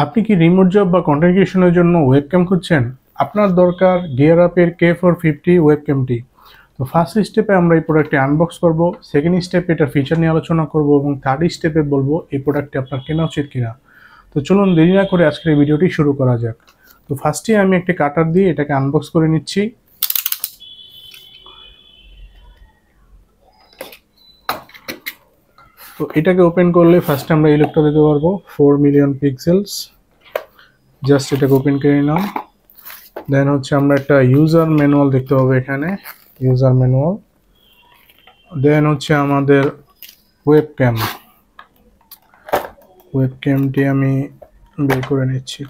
আপনি কি remote job বা কন্টেন্ট ক্রিয়েশনের জন্য ওয়েবক্যাম খুঁজছেন? আপনার দরকার গিয়ার আপের K450 ওয়েবক্যামটি। তো ফার্স্ট স্টেপে আমরা এই প্রোডাক্টটি আনবক্স করব, সেকেন্ড স্টেপে এটার ফিচার নিয়ে আলোচনা করব এবং থার্ড স্টেপে বলবো এই প্রোডাক্টটি আপনার কেনা উচিত কিনা। তো চলুন দেরি না করে আজকের এই ভিডিওটি শুরু করা যাক। তো ফার্স্টে আমি একটি কাটার দিয়ে এটাকে আনবক্স করে নিচ্ছি। তো এটাকে ওপেন করলে ফার্স্টে আমরা এই লুকটা দিতে পারবো 4 মিলিয়ন পিক্সেলস। জাস্ট এটাকে ওপেন করে নিলাম। দেন হচ্ছে আমরা একটা ইউজার ম্যানুয়াল দেখতে পাবো এখানে, ইউজার ম্যানুয়াল। দেন হচ্ছে আমাদের ওয়েবক্যামটি আমি বের করে নিচ্ছি।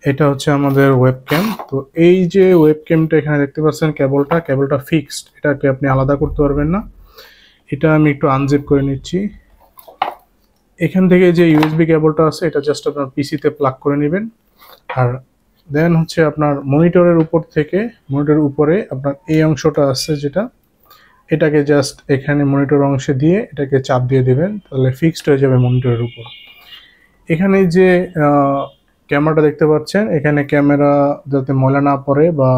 এটা হচ্ছে আমাদের ওয়েবক্যাম। তো এই যে ওয়েবক্যামটা এখানে দেখতে পাচ্ছেন, কেবলটা ফিক্সড, এটাকে আপনি আলাদা করতে পারবেন না। এটা আমি একটু আনজিপ করে নিচ্ছি। এখান থেকে যে ইউএসবি কেবলটা আছে এটা জাস্ট আপনার পিসিতে প্লাগ করে নেবেন। আর দেন হচ্ছে আপনার মনিটরের উপরে আপনার এই অংশটা আছে যেটা, এটাকে জাস্ট এখানে মনিটর অংশে দিয়ে এটাকে চাপ দিয়ে দিবেন, তাহলে ফিক্সড হয়ে যাবে মনিটরের উপর। এখানে যে ক্যামেরাটা দেখতে পাচ্ছেন, এখানে ক্যামেরা যাতে ময়লা না পড়ে বা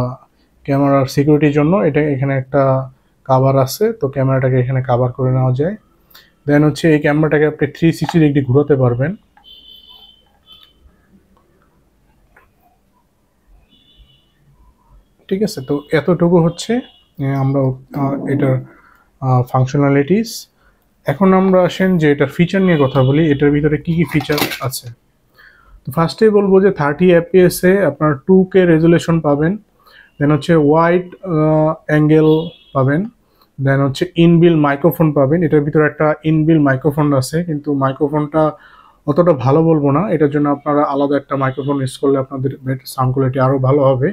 ক্যামেরার সিকিউরিটির জন্য এটা এখানে একটা কাভার আছে, তো ক্যামেরাটাকে এখানে কাভার করে নেওয়া যায়। দেন হচ্ছে এই ক্যামেরাটাকে আপনি 360 ডিগ্রি ঘোরাতে পারবেন। ঠিক আছে, তো এতটুকু হচ্ছে আমরা এটার ফাংশনালিটিস। এখন আমরা আসেন যে এটার ফিচার নিয়ে কথা বলি, এটার ভিতরে কি কি ফিচার আছে। তো ফার্স্টেই বলবো যে 30 FPS এ আপনার 2K রেজুলেশন পাবেন। দেন হচ্ছে ওয়াইড অ্যাঙ্গেল পাবেন। দেন হচ্ছে ইনবিল মাইক্রোফোন পাবেন। এটার ভিতরে একটা ইনবিল মাইক্রোফোন আছে, কিন্তু মাইক্রোফোনটা অতটা ভালো বলবো না, এটার জন্য আপনারা আলাদা একটা মাইক্রোফোন ইউজ করলে আপনাদের সাউন্ড কোয়ালিটি আরও ভালো হবে।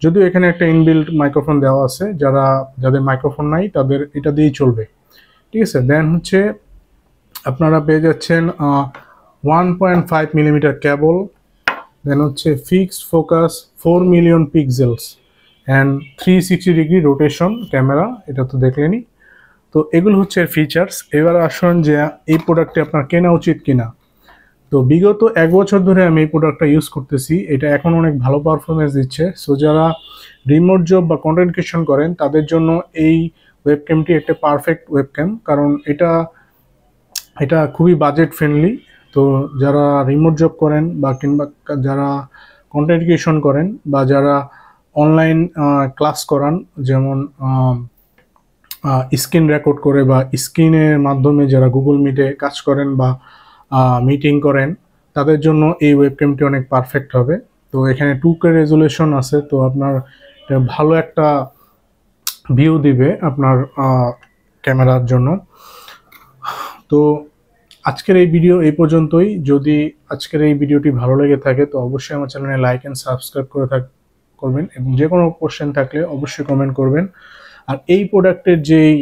যদিও এখানে একটা ইনবিল্ট মাইক্রোফোন দেওয়া আছে, যাদের মাইক্রোফোন নাই তাদের এটা দিয়েই চলবে। ঠিক আছে, দেন হচ্ছে আপনারা পেয়ে যাচ্ছেন 1.5 মিলিমিটার কেবল। দেন হচ্ছে fixed focus 4 million pixels and 360 degree rotation camera, এটা তো দেখলেনই। তো এগুলো হচ্ছে ফিচার্স। এবার আসুন যে এই প্রোডাক্টটি আপনার কেনা উচিত কিনা। তো বিগত 1 বছর ধরে আমি এই প্রোডাক্টটা ইউজ করতেছি, এটা এখন অনেক ভালো পারফরমেন্স দিচ্ছে। সো যারা রিমোট জব বা কন্টেন্ট ক্রিয়েশন করেন তাদের জন্য এই ওয়েবক্যামটি একটা পারফেক্ট ওয়েবক্যাম, কারণ এটা খুবই বাজেট ফ্রেন্ডলি। তো যারা রিমোট জব করেন বা কিংবা যারা কন্টেন্ট ক্রিয়েশন করেন বা যারা অনলাইন ক্লাস করান, যেমন স্ক্রিন রেকর্ড করে বা স্ক্রিনের মাধ্যমে যারা গুগল মিটে কাজ করেন বা মিটিং করেন, তাদের জন্য এই ওয়েবক্যামটি অনেক পারফেক্ট হবে। তো এখানে 2K রেজুলেশন আছে, তো আপনার ভালো একটা ভিউ দিবে আপনার ক্যামেরার জন্য। তো আজকের এই ভিডিও এই পর্যন্তই। যদি আজকের এই ভিডিওটি ভালো লেগে থাকে তো অবশ্যই আমার চ্যানেলে লাইক অ্যান্ড সাবস্ক্রাইব করবেন, এবং যে কোনো কোশ্চেন থাকলে অবশ্যই কমেন্ট করবেন। আর এই প্রোডাক্টের যেই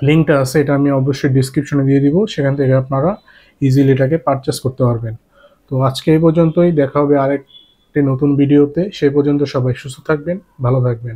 লিঙ্কটা আছে এটা আমি অবশ্যই ডিসক্রিপশনে দিয়ে দিব, সেখান থেকে আপনারা ইজিলি এটাকে পারচেস করতে পারবেন। তো আজকে এই পর্যন্তই, দেখা হবে আরেকটি নতুন ভিডিওতে। সেই পর্যন্ত সবাই সুস্থ থাকবেন, ভালো থাকবেন।